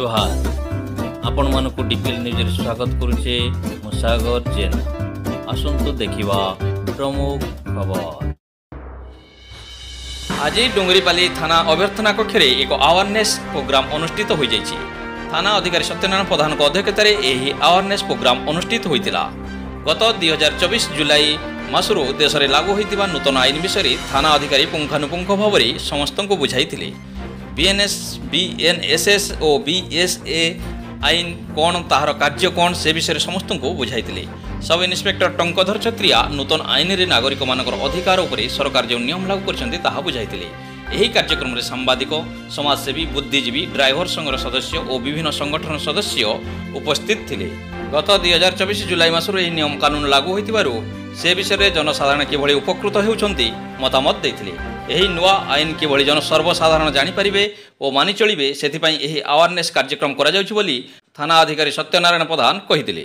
जुहार आपण मानकु DPL news स्वागत करुचे मुसागर जेन आसंतु देखिबा प्रमुख खबर। आज डोंगरीपाली थाना अभ्यर्थना कक्ष एक अवेयरनेस प्रोग्राम अनुष्ठित हो जाइछि। थाना अधिकारी सत्यनारायण प्रधान अध्यक्षतार यह अवेयरनेस प्रोग्राम अनुष्ठित होता। गत 2024 जुलाई मासरू देश में लागू होता नूतन आईन विषय थाना अधिकारी पुंखानुपुंख भाव में समस्त को बुझाई। बीएनएस बीएनएसएस और बीएसए आईन कौन ताହାର कार्य कौन से विषय समस्त को बुझाई। सब इन्स्पेक्टर टंकधर छत्रिया नूतन आईन रे नागरिक मानकर अधिकार उपरे सरकार जो नियम लागू करछन्ती ताहा बुझाई। यही कार्यक्रम में सांबादिक समाजसेवी बुद्धिजीवी ड्राइवर संघर सदस्य और विभिन्न संगठन सदस्य उपस्थित थिले। गत 2024 जुलाई मासरू यह नियम कानून लागू होइतिबारु से विषय में जनसाधारण किभଳି उपकृत होउछन्ती मतामत देथिले। यही नुआ आईन किभଳି जन सर्वसाधारण जानिपारिबे और मानि चलिबे सेथिपाई यही अवेयरनेस कार्यक्रम करा जाउछि बोली थाना अधिकारी सत्यनारायण प्रधान कहिथिले।